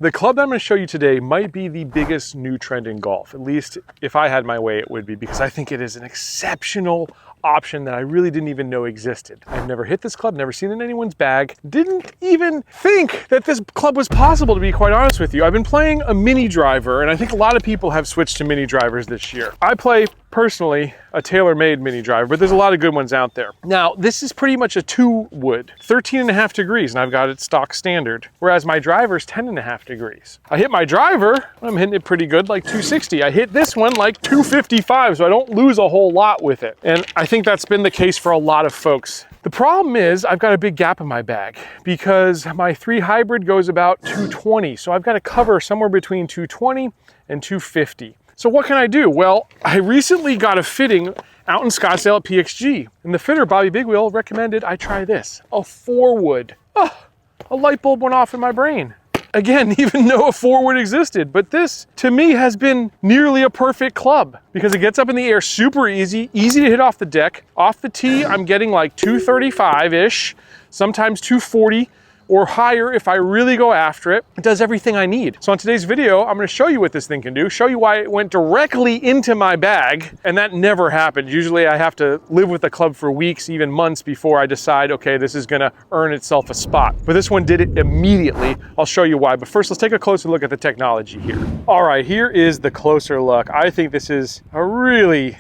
The club that I'm going to show you today might be the biggest new trend in golf. At least if I had my way, it would be, because I think it is an exceptional option that I really didn't even know existed. I've never hit this club, never seen it in anyone's bag, didn't even think that this club was possible, to be quite honest with you. I've been playing a mini driver, and I think a lot of people have switched to mini drivers this year. I play, personally, a tailor-made mini driver, but there's a lot of good ones out there. Now, this is pretty much a 2 wood, 13.5 degrees, and I've got it stock standard, whereas my driver's 10.5 degrees. I hit my driver, I'm hitting it pretty good, like 260. I hit this one like 255, so I don't lose a whole lot with it. And I think that's been the case for a lot of folks. The problem is I've got a big gap in my bag because my 3 hybrid goes about 220. So I've got to cover somewhere between 220 and 250. So what can I do? Well, I recently got a fitting out in Scottsdale at PXG, and the fitter, Bobby Bigwheel, recommended I try this, a 4 wood. Oh, a light bulb went off in my brain. Again, even know a 4 wood existed, but this to me has been nearly a perfect club because it gets up in the air super easy to hit off the deck. Off the tee, I'm getting like 235-ish, sometimes 240 or higher if I really go after it. It does everything I need. So on today's video, I'm gonna show you what this thing can do, show you why it went directly into my bag, and that never happens. Usually I have to live with the club for weeks, even months before I decide, okay, this is gonna earn itself a spot. But this one did it immediately. I'll show you why, but first let's take a closer look at the technology here. All right, here is the closer look. I think this is a really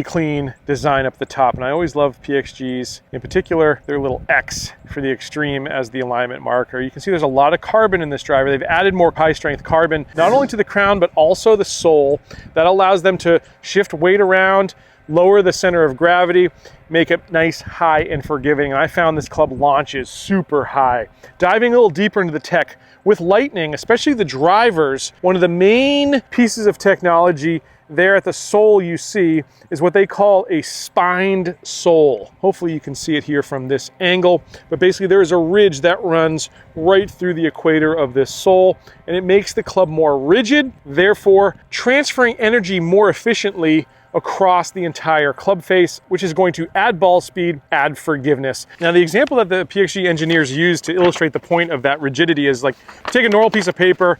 clean design up the top, and I always love PXG's, in particular their little X for the extreme as the alignment marker. You can see there's a lot of carbon in this driver. They've added more high strength carbon, not only to the crown, but also the sole. That allows them to shift weight around, lower the center of gravity, make it nice, high, and forgiving. And I found this club launches super high. Diving a little deeper into the tech, with Lightning, especially the drivers, one of the main pieces of technology there at the sole you see is what they call a spined sole. Hopefully you can see it here from this angle, but basically there is a ridge that runs right through the equator of this sole, and it makes the club more rigid, therefore transferring energy more efficiently across the entire club face, which is going to add ball speed, add forgiveness. Now, the example that the PXG engineers use to illustrate the point of that rigidity is like, take a normal piece of paper,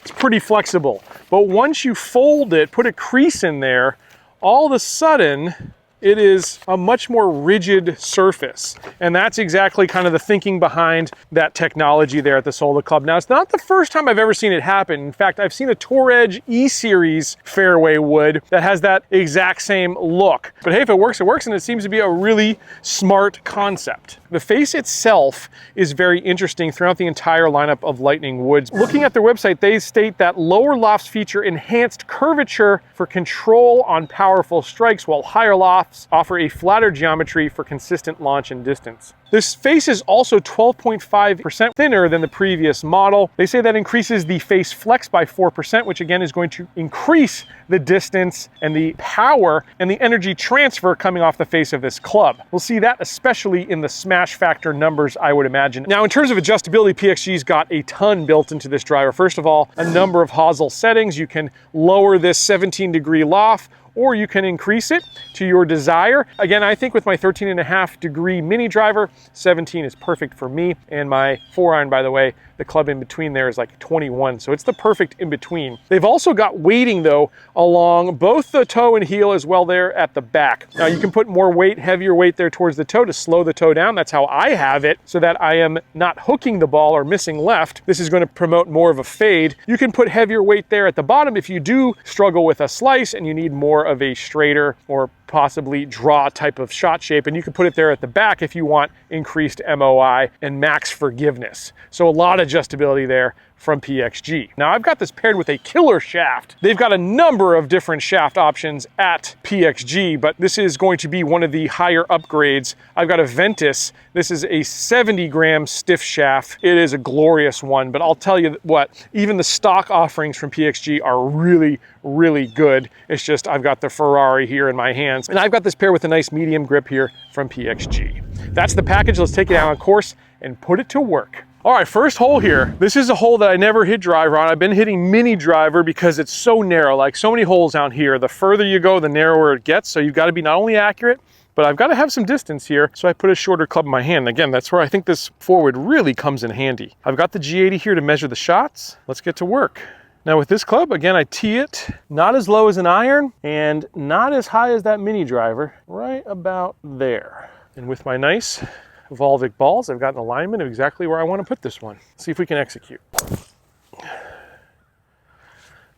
it's pretty flexible, but once you fold it, put a crease in there, all of a sudden, it is a much more rigid surface. And that's exactly kind of the thinking behind that technology there at the sole of the club. Now, it's not the first time I've ever seen it happen. In fact, I've seen a Tour Edge E-Series fairway wood that has that exact same look. But hey, if it works, and it seems to be a really smart concept. The face itself is very interesting throughout the entire lineup of Lightning woods. Looking at their website, they state that lower lofts feature enhanced curvature for control on powerful strikes, while higher lofts offer a flatter geometry for consistent launch and distance. This face is also 12.5% thinner than the previous model. They say that increases the face flex by 4%, which again is going to increase the distance and the power and the energy transfer coming off the face of this club. We'll see that especially in the smash factor numbers, I would imagine. Now, in terms of adjustability, PXG's got a ton built into this driver. First of all, a number of hosel settings. You can lower this 17-degree loft, or you can increase it to your desire. Again, I think with my 13.5 degree mini driver, 17 is perfect for me. And my 4-iron, by the way, the club in between there is like 21, so it's the perfect in between. They've also got weighting though along both the toe and heel as well there at the back. Now you can put more weight, heavier weight there towards the toe to slow the toe down. That's how I have it, so that I am not hooking the ball or missing left. This is going to promote more of a fade. You can put heavier weight there at the bottom if you do struggle with a slice and you need more of a straighter or possibly draw type of shot shape, and you can put it there at the back if you want increased MOI and max forgiveness. So a lot of adjustability there from PXG. Now I've got this paired with a killer shaft. They've got a number of different shaft options at PXG, but this is going to be one of the higher upgrades. I've got a Ventus. This is a 70-gram stiff shaft. It is a glorious one, but I'll tell you what, even the stock offerings from PXG are really good. It's just I've got the Ferrari here in my hands, and I've got this pair with a nice medium grip here from PXG. That's the package. Let's take it out on course and put it to work. All right, first hole here. This is a hole that I never hit driver on. I've been hitting mini driver because it's so narrow. Like so many holes out here, the further you go, the narrower it gets. So you've got to be not only accurate, but I've got to have some distance here, so I put a shorter club in my hand. Again, that's where I think this forward really comes in handy. I've got the G80 here to measure the shots. Let's get to work. Now with this club, again, I tee it not as low as an iron and not as high as that mini driver, right about there. And with my nice Volvic balls, I've got an alignment of exactly where I want to put this one. See if we can execute.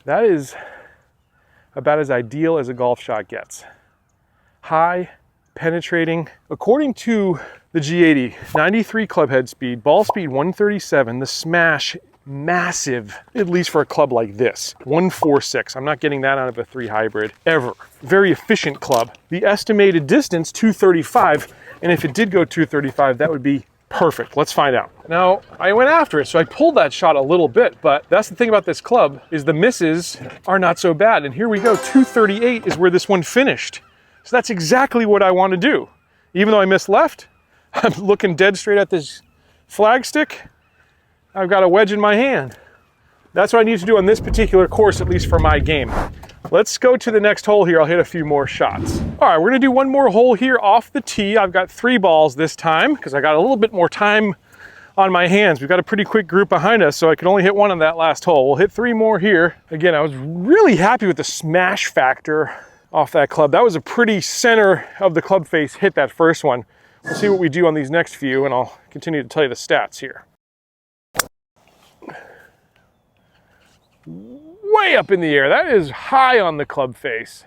That is about as ideal as a golf shot gets. High, penetrating. According to the G80, 93 club head speed, ball speed 137, the smash massive, at least for a club like this, 146. I'm not getting that out of a 3 hybrid ever. Very efficient club. The estimated distance, 235, and if it did go 235, that would be perfect. Let's find out. Now, I went after it, so I pulled that shot a little bit, but that's the thing about this club, is the misses are not so bad. And here we go, 238 is where this one finished. So that's exactly what I want to do. Even though I missed left, I'm looking dead straight at this flagstick. I've got a wedge in my hand. That's what I need to do on this particular course, at least for my game. Let's go to the next hole here. I'll hit a few more shots. All right, we're gonna do one more hole here off the tee. I've got 3 balls this time because I got a little bit more time on my hands. We've got a pretty quick group behind us, so I can only hit one on that last hole. We'll hit 3 more here. Again, I was really happy with the smash factor off that club. That was a pretty center of the club face hit, that first one. We'll see what we do on these next few, and I'll continue to tell you the stats here. Way up in the air. That is high on the club face.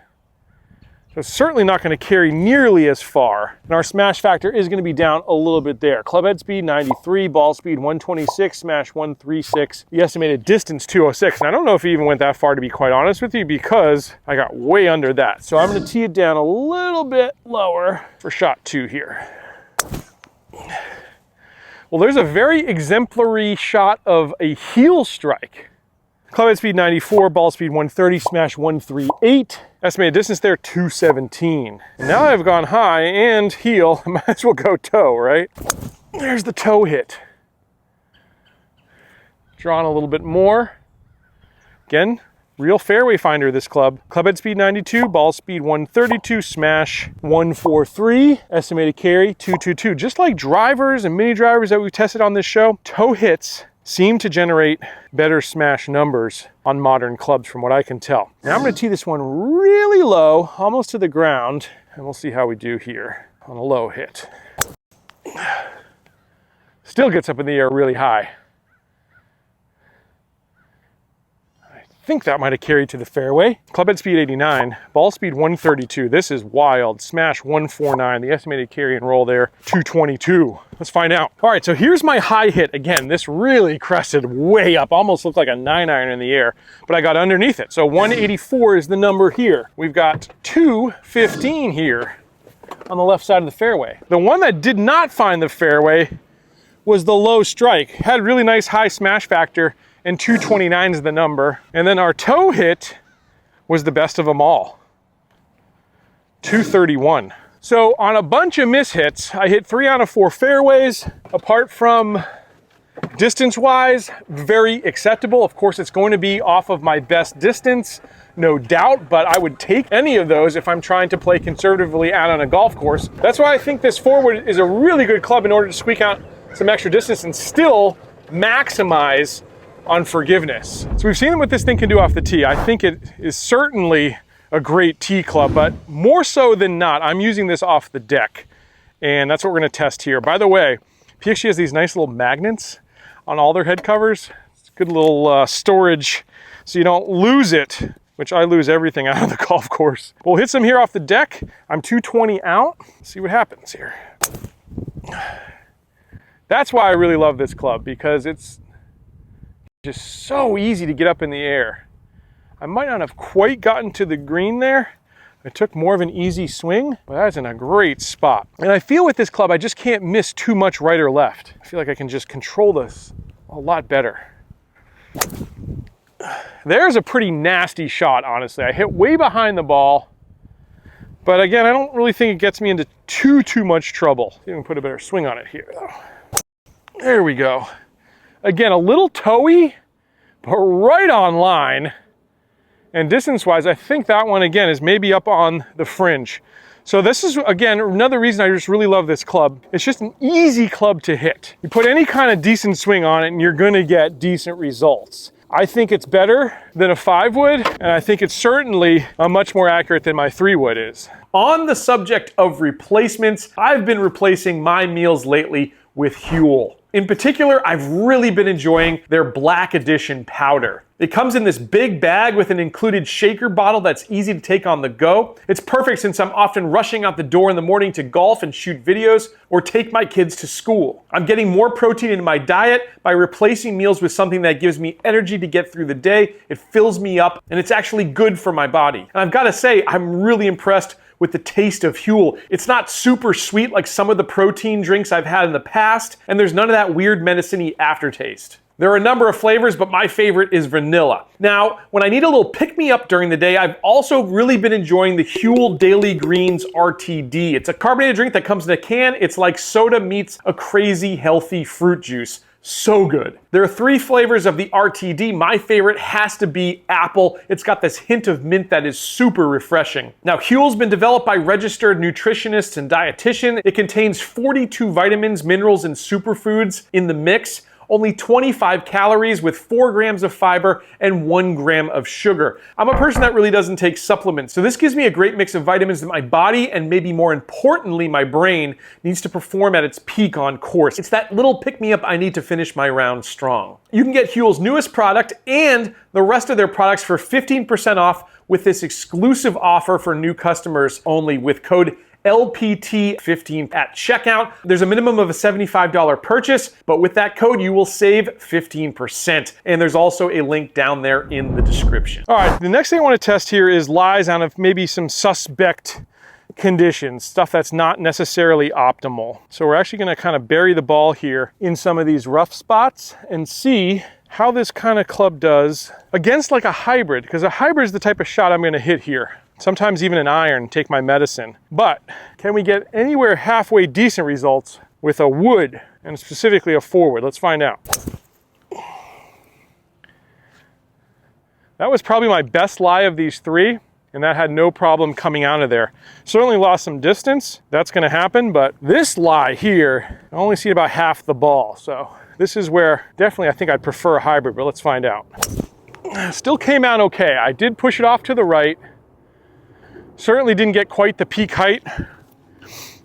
So it's certainly not going to carry nearly as far. And our smash factor is going to be down a little bit there. Club head speed 93, ball speed 126, smash 136. The estimated distance 206. And I don't know if it even went that far, to be quite honest with you, because I got way under that. So I'm going to tee it down a little bit lower for shot 2 here. Well, there's a very exemplary shot of a heel strike. Club head speed 94, ball speed 130, smash 138. Estimated distance there, 217. And now I've gone high and heel, I might as well go toe, right? There's the toe hit. Drawn a little bit more. Again, real fairway finder, this club. Club head speed 92, ball speed 132, smash 143. Estimated carry, 222. Just like drivers and mini drivers that we've tested on this show, toe hits seem to generate better smash numbers on modern clubs from what I can tell. Now I'm going to tee this one really low, almost to the ground, and we'll see how we do here on a low hit. Still gets up in the air really high. I think that might have carried to the fairway. Club head speed 89, ball speed 132. This is wild. Smash 149. The estimated carry and roll there, 222. Let's find out. All right, so here's my high hit. Again, this really crested way up, almost looked like a 9-iron in the air, but I got underneath it. So 184 is the number here. We've got 215 here on the left side of the fairway. The one that did not find the fairway was the low strike. Had really nice high smash factor, and 229 is the number. And then our toe hit was the best of them all, 231. So on a bunch of mishits, I hit 3 out of 4 fairways. Apart from distance-wise, very acceptable. Of course, it's going to be off of my best distance, no doubt, but I would take any of those if I'm trying to play conservatively out on a golf course. That's why I think this forward is a really good club in order to squeak out some extra distance and still maximize on forgiveness. So we've seen what this thing can do off the tee. I think it is certainly a great tee club, but more so than not, I'm using this off the deck. And that's what we're gonna test here. By the way, PXG has these nice little magnets on all their head covers. It's a good little storage so you don't lose it, which I lose everything out of the golf course. We'll hit some here off the deck. I'm 220 out. Let's see what happens here. That's why I really love this club, because it's just so easy to get up in the air. I might not have quite gotten to the green there. I took more of an easy swing, but that's in a great spot. And I feel with this club, I just can't miss too much right or left. I feel like I can just control this a lot better. There's a pretty nasty shot, honestly. I hit way behind the ball, but again, I don't really think it gets me into too much trouble. See if we can put a better swing on it here, though. There we go. Again, a little toey, but right on line. And distance-wise, I think that one, again, is maybe up on the fringe. So this is, again, another reason I just really love this club. It's just an easy club to hit. You put any kind of decent swing on it and you're gonna get decent results. I think it's better than a 5-wood, and I think it's certainly much more accurate than my 3-wood is. On the subject of replacements, I've been replacing my meals lately with Huel. In particular, I've really been enjoying their Black Edition powder. It comes in this big bag with an included shaker bottle that's easy to take on the go. It's perfect since I'm often rushing out the door in the morning to golf and shoot videos or take my kids to school. I'm getting more protein into my diet by replacing meals with something that gives me energy to get through the day. It fills me up, and it's actually good for my body. And I've got to say, I'm really impressed with the taste of Huel. It's not super sweet like some of the protein drinks I've had in the past, and there's none of that weird medicine-y aftertaste. There are a number of flavors, but my favorite is vanilla. Now, when I need a little pick-me-up during the day, I've also really been enjoying the Huel Daily Greens RTD. It's a carbonated drink that comes in a can. It's like soda meets a crazy healthy fruit juice. So good. There are 3 flavors of the RTD. My favorite has to be apple. It's got this hint of mint that is super refreshing. Now, Huel's been developed by registered nutritionists and dietitians. It contains 42 vitamins, minerals, and superfoods in the mix. Only 25 calories with 4 grams of fiber and 1 gram of sugar. I'm a person that really doesn't take supplements, so this gives me a great mix of vitamins that my body, and maybe more importantly, my brain, needs to perform at its peak on course. It's that little pick-me-up I need to finish my round strong. You can get Huel's newest product and the rest of their products for 15% off with this exclusive offer for new customers only with code LPT15 at checkout. There's a minimum of a $75 purchase, but with that code you will save 15%. And there's also a link down there in the description. All right, the next thing I want to test here is lies on maybe some suspect conditions, stuff that's not necessarily optimal. So we're actually going to kind of bury the ball here in some of these rough spots and see how this kind of club does against like a hybrid, because a hybrid is the type of shot I'm going to hit here. Sometimes even an iron, take my medicine. But can we get anywhere halfway decent results with a wood, and specifically a 4-wood? Let's find out. That was probably my best lie of these 3, and that had no problem coming out of there. Certainly lost some distance, that's gonna happen, but this lie here, I only see about half the ball. So this is where definitely I think I'd prefer a hybrid, but let's find out. Still came out okay. I did push it off to the right. Certainly didn't get quite the peak height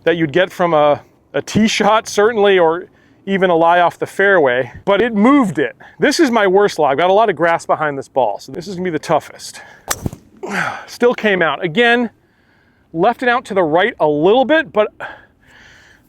that you'd get from a tee shot, certainly, or even a lie off the fairway, but it moved it. This is my worst lie. I've got a lot of grass behind this ball, so this is gonna be the toughest. Still came out. Again, left it out to the right a little bit, but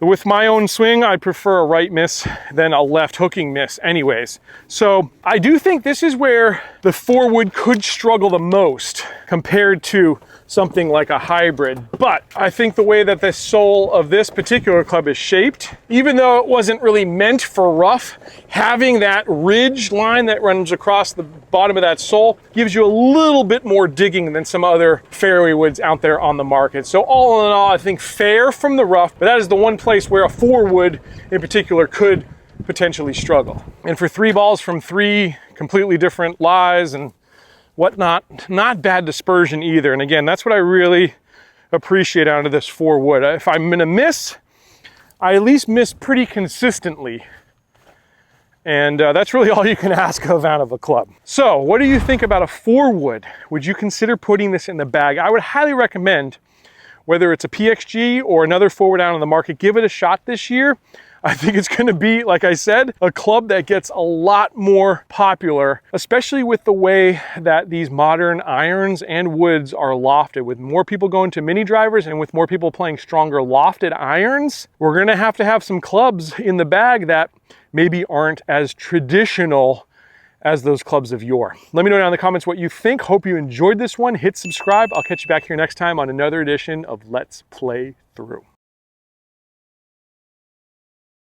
with my own swing, I prefer a right miss than a left hooking miss anyways. So I do think this is where the 4-wood could struggle the most compared to something like a hybrid. But I think the way that the sole of this particular club is shaped, even though it wasn't really meant for rough, having that ridge line that runs across the bottom of that sole gives you a little bit more digging than some other fairway woods out there on the market. So all in all, I think fair from the rough, but that is the one place where a 4-wood in particular could potentially struggle. And for 3 balls from 3 completely different lies and whatnot, not bad dispersion either. And again, that's what I really appreciate out of this 4-wood. If I'm gonna miss, I at least miss pretty consistently. And that's really all you can ask of out of a club. So what do you think about a 4-wood? Would you consider putting this in the bag? I would highly recommend, whether it's a PXG or another 4-wood out on the market, give it a shot this year. I think it's gonna be, like I said, a club that gets a lot more popular, especially with the way that these modern irons and woods are lofted. With more people going to mini drivers and with more people playing stronger lofted irons, we're gonna have some clubs in the bag that maybe aren't as traditional as those clubs of yore. Let me know down in the comments what you think. Hope you enjoyed this one. Hit subscribe. I'll catch you back here next time on another edition of Let's Play Through.